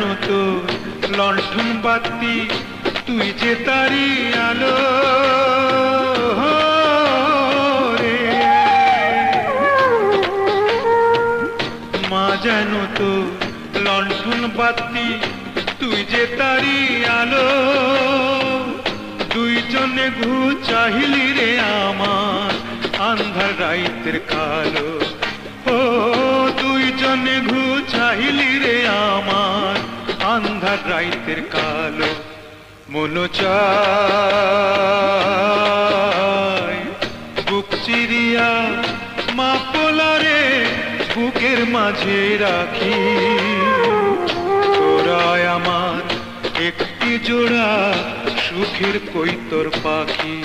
যেন তো লণ্ঠন বাতি, তুই যে তারি আলো রে। মা যেন তো লণ্ঠন বাতি, তুই যে তারি আলো। দুইজনে ঘু চাহিলি রে আমার আন্ধার রাইতের কালো। ও দুইজনে ঘু চাহিলি রে আমার আন্ধার রাইতের কালো। মনো চায় বুক চিরিয়া মা পোলারে বুকের মাঝে রাখি। তোরাই আমার একটি জোড়া সুখের কৈতর পাখি।